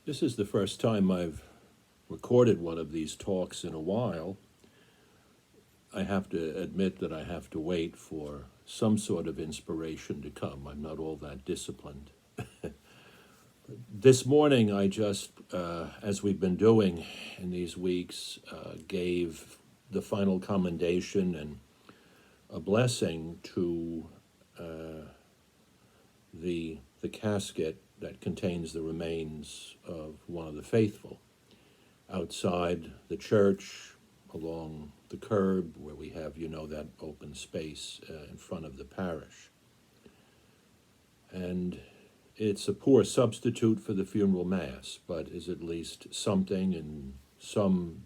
This is the first time I've recorded one of these talks in a while. I have to admit that I have to wait for some sort of inspiration to come. I'm not all that disciplined. This morning, I just, as we've been doing in these weeks, gave the final commendation and a blessing to the casket that contains the remains of one of the faithful outside the church, along the curb where we have, that open space in front of the parish. And it's a poor substitute for the funeral mass, but is at least something in some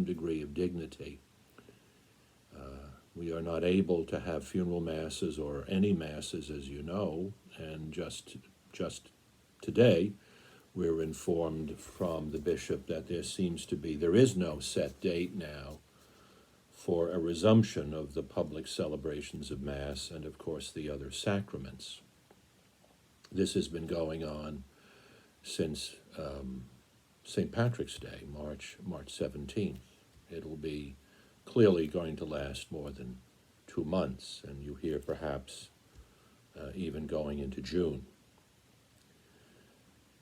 degree of dignity. We are not able to have funeral masses or any masses, as you know, and just today, we're informed from the bishop that there is no set date now for a resumption of the public celebrations of Mass and, of course, the other sacraments. This has been going on since St. Patrick's Day, March 17th. It'll be clearly going to last more than 2 months, and you hear perhaps even going into June.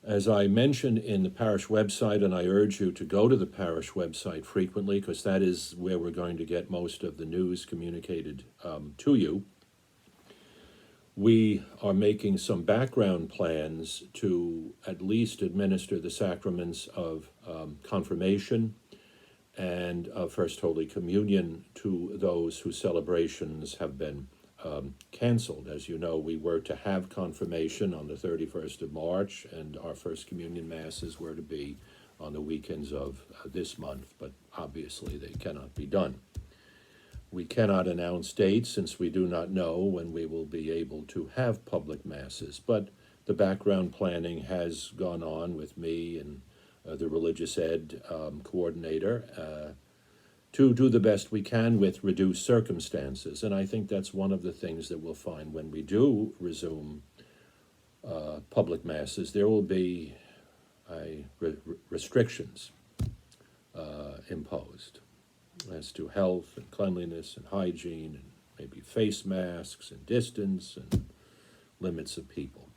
As I mentioned in the parish website, and I urge you to go to the parish website frequently, because that is where we're going to get most of the news communicated to you, we are making some background plans to at least administer the sacraments of confirmation and of First Holy Communion to those whose celebrations have been canceled. As you know, we were to have confirmation on the 31st of March, and our First Communion Masses were to be on the weekends of this month, but obviously they cannot be done. We cannot announce dates since we do not know when we will be able to have public Masses, but the background planning has gone on with me and the religious ed coordinator to do the best we can with reduced circumstances. And I think that's one of the things that we'll find when we do resume public Masses. There will be restrictions imposed as to health and cleanliness and hygiene and maybe face masks and distance and limits of people.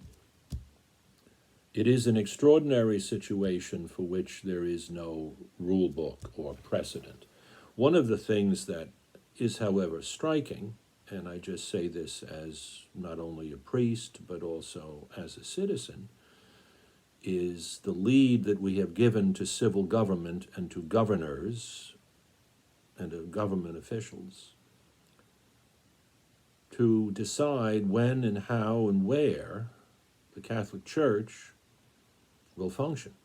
It is an extraordinary situation for which there is no rule book or precedent. One of the things that is, however, striking, and I just say this as not only a priest but also as a citizen, is the lead that we have given to civil government and to governors and to government officials to decide when and how and where the Catholic Church will function.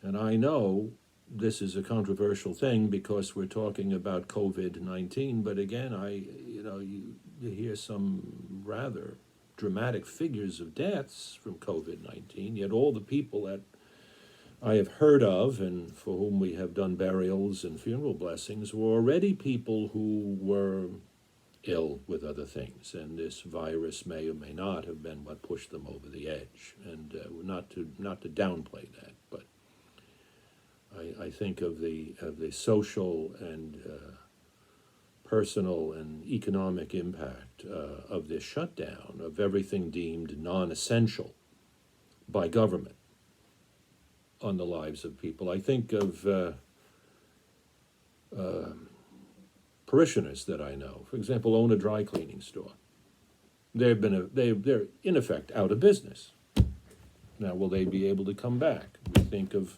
And I know this is a controversial thing because we're talking about COVID-19, but again, you hear some rather dramatic figures of deaths from COVID-19, yet all the people that I have heard of and for whom we have done burials and funeral blessings were already people who were ill with other things, and this virus may or may not have been what pushed them over the edge. And not to downplay that, but I think of the social and personal and economic impact of this shutdown, of everything deemed non-essential by government on the lives of people. I think of parishioners that I know, for example, own a dry cleaning store. They're in effect out of business. Now, will they be able to come back? We think of,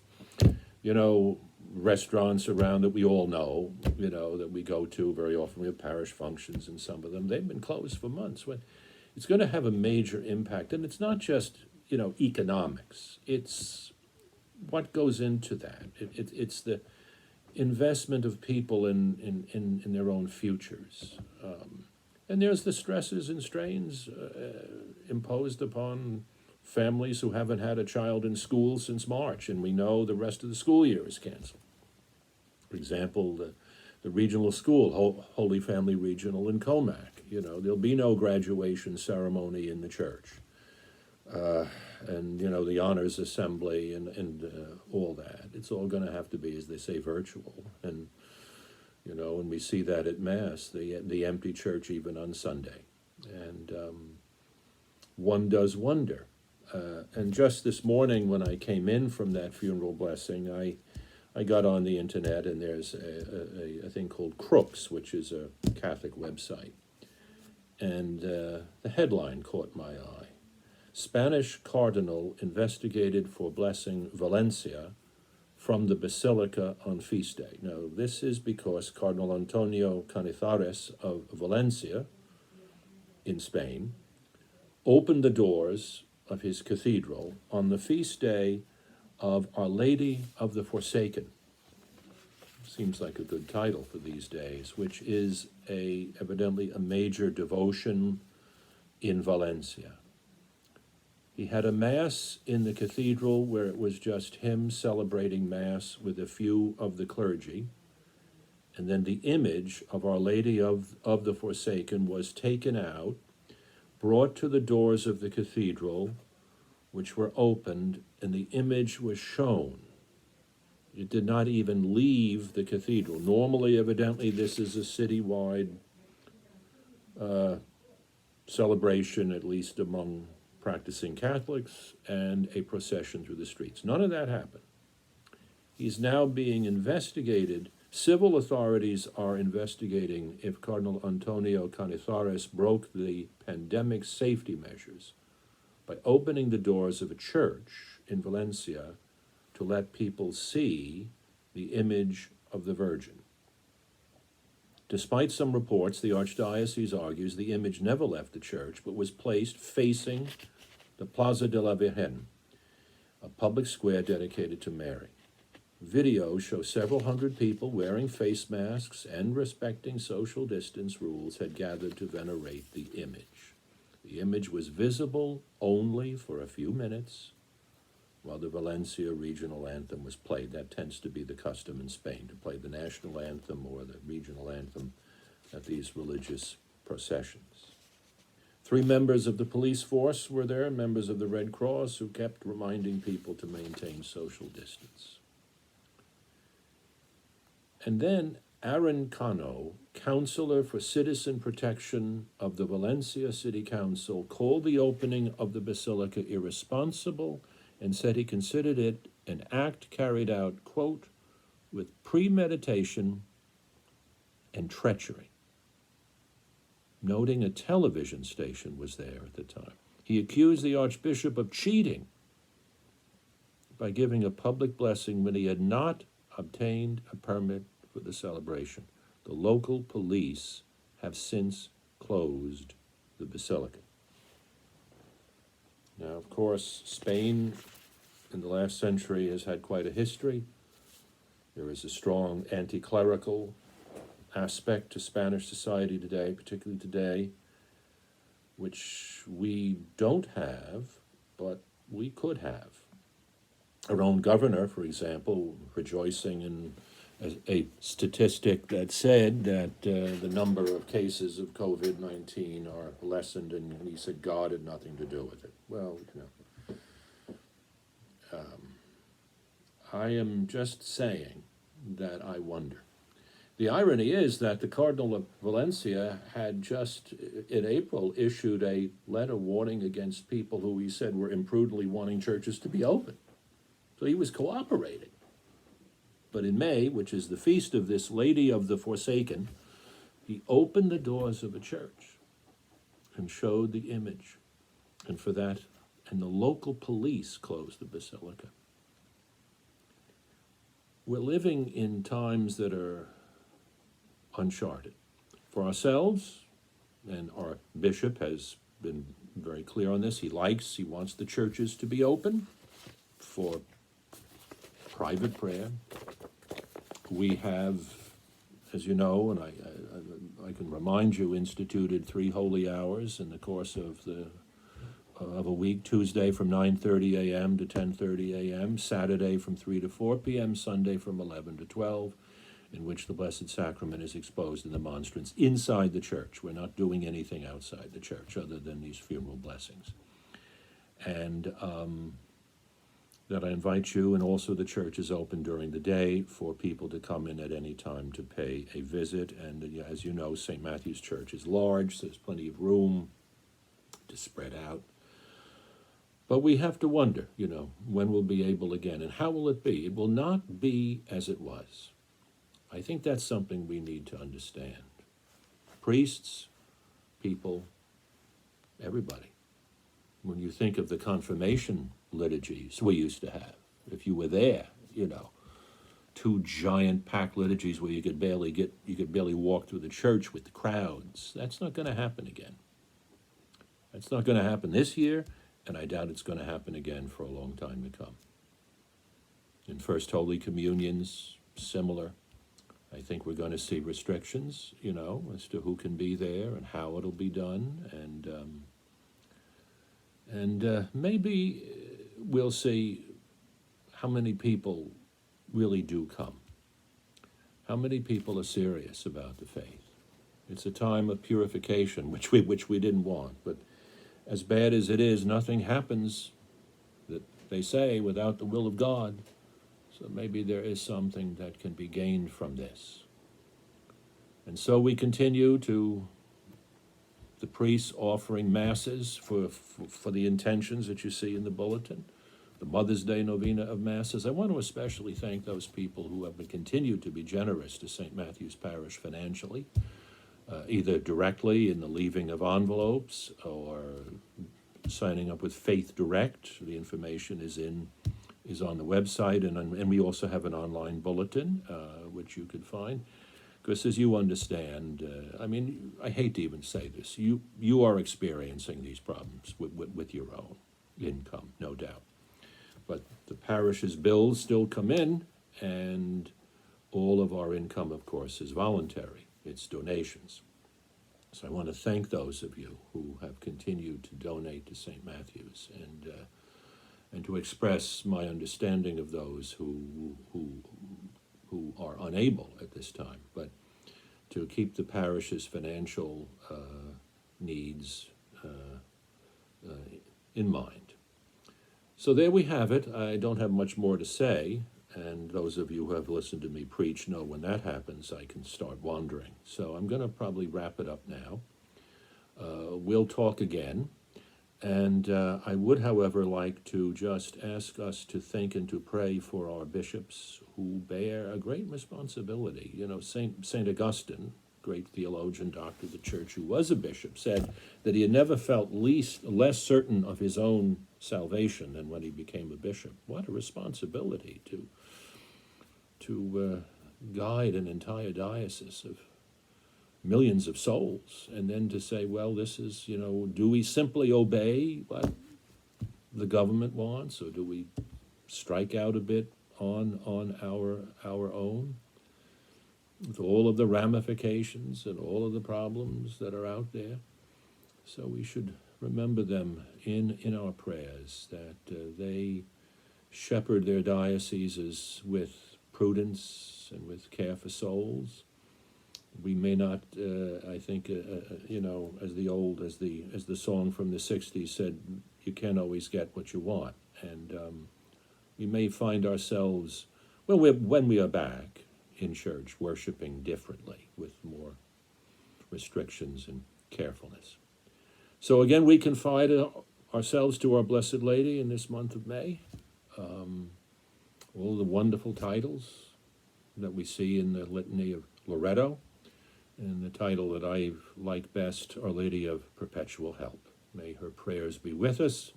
restaurants around that we all know, that we go to very often. We have parish functions, and some of them, they've been closed for months. It's going to have a major impact, and it's not just, economics. It's what goes into that. It's the investment of people in their own futures. And there's the stresses and strains imposed upon families who haven't had a child in school since March, and we know the rest of the school year is canceled. For example, the regional school, Holy Family Regional in Comac, there'll be no graduation ceremony in the church. and the honors assembly and all that. It's all going to have to be, as they say, virtual. And and we see that at Mass, the empty church even on Sunday, and one does wonder. And just this morning, when I came in from that funeral blessing, I got on the internet, and there's a thing called Crooks, which is a Catholic website, and the headline caught my eye. Spanish cardinal investigated for blessing Valencia from the Basilica on feast day. Now, this is because Cardinal Antonio Canizares of Valencia in Spain opened the doors of his cathedral on the feast day of Our Lady of the Forsaken. Seems like a good title for these days, which is evidently a major devotion in Valencia. He had a Mass in the cathedral where it was just him celebrating Mass with a few of the clergy, and then the image of Our Lady of the Forsaken was taken out, brought to the doors of the cathedral, which were opened, and the image was shown. It did not even leave the cathedral. Normally, evidently, this is a citywide celebration, at least among practicing Catholics, and a procession through the streets. None of that happened. He's now being investigated. Civil authorities are investigating if Cardinal Antonio Canizares broke the pandemic safety measures by opening the doors of a church in Valencia to let people see the image of the Virgin. Despite some reports, the Archdiocese argues the image never left the church, but was placed facing the Plaza de la Virgen, a public square dedicated to Mary. Videos show several hundred people wearing face masks and respecting social distance rules had gathered to venerate the image. The image was visible only for a few minutes while the Valencia regional anthem was played. That tends to be the custom in Spain, to play the national anthem or the regional anthem at these religious processions. 3 members of the police force were there, members of the Red Cross, who kept reminding people to maintain social distance. And then Aaron Cano, counselor for citizen protection of the Valencia City Council, called the opening of the basilica irresponsible and said he considered it an act carried out, quote, with premeditation and treachery, noting a television station was there at the time. He accused the Archbishop of cheating by giving a public blessing when he had not obtained a permit for the celebration. The local police have since closed the basilica. Now, of course, Spain in the last century has had quite a history. There is a strong anti-clerical aspect to Spanish society today, particularly today, which we don't have, but we could have. Our own governor, for example, rejoicing in a statistic that said that the number of cases of COVID-19 are lessened, and he said God had nothing to do with it. Well, I am just saying that I wonder. The irony is that the Cardinal of Valencia had just in April issued a letter warning against people who he said were imprudently wanting churches to be open. So he was cooperating. But in May, which is the feast of this Lady of the Forsaken, he opened the doors of a church and showed the image. And for that, and the local police closed the basilica. We're living in times that are uncharted. For ourselves, and our bishop has been very clear on this, he wants the churches to be open for private prayer. We have, as you know, and I can remind you, instituted 3 holy hours in the course of a week: Tuesday from 9:30 a.m. to 10:30 a.m., Saturday from 3 to 4 p.m., Sunday from 11 to 12, in which the Blessed Sacrament is exposed in the monstrance inside the church. We're not doing anything outside the church other than these funeral blessings. and that I invite you, and also the church is open during the day for people to come in at any time to pay a visit. And as you know, St. Matthew's Church is large, so there's plenty of room to spread out. But we have to wonder, when we'll be able again, and how will it be? It will not be as it was. I think that's something we need to understand. Priests, people, everybody. When you think of the confirmation liturgies we used to have, if you were there, 2 giant packed liturgies where you could barely walk through the church with the crowds. That's not going to happen again. That's not going to happen this year, and I doubt it's going to happen again for a long time to come. In First Holy Communions, similar. I think we're going to see restrictions, as to who can be there and how it'll be done, and maybe we'll see how many people really do come. How many people are serious about the faith? It's a time of purification, which we didn't want, but as bad as it is, nothing happens, that they say, without the will of God. So maybe there is something that can be gained from this. And so we continue to the priests offering masses for the intentions that you see in the bulletin, the Mother's Day Novena of Masses. I want to especially thank those people who have continued to be generous to St. Matthew's Parish financially, either directly in the leaving of envelopes or signing up with Faith Direct. The information is on the website, and we also have an online bulletin, which you could find. Because as you understand, I hate to even say this, you are experiencing these problems with your own income, no doubt. But the parish's bills still come in, and all of our income, of course, is voluntary. It's donations. So I want to thank those of you who have continued to donate to St. Matthew's, and to express my understanding of those who are unable at this time, but to keep the parish's financial needs in mind. So there we have it. I don't have much more to say, and those of you who have listened to me preach know when that happens I can start wandering. So I'm going to probably wrap it up now. We'll talk again. And I would, however, like to just ask us to think and to pray for our bishops who bear a great responsibility. St. Augustine, great theologian, doctor of the church, who was a bishop, said that he had never felt less certain of his own salvation than when he became a bishop. What a responsibility to guide an entire diocese of millions of souls, and then to say, well, this is, do we simply obey what the government wants, or do we strike out a bit on our own, with all of the ramifications and all of the problems that are out there? So we should remember them in our prayers, that they shepherd their dioceses with prudence and with care for souls. We may not, I think, as the song from the 60s said, you can't always get what you want. And we may find ourselves, when we are back in church, worshiping differently with more restrictions and carefulness. So again, we confide ourselves to our Blessed Lady in this month of May. All the wonderful titles that we see in the Litany of Loretto, and the title that I like best, Our Lady of Perpetual Help. May her prayers be with us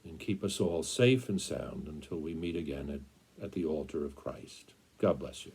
and keep us all safe and sound until we meet again at the altar of Christ. God bless you.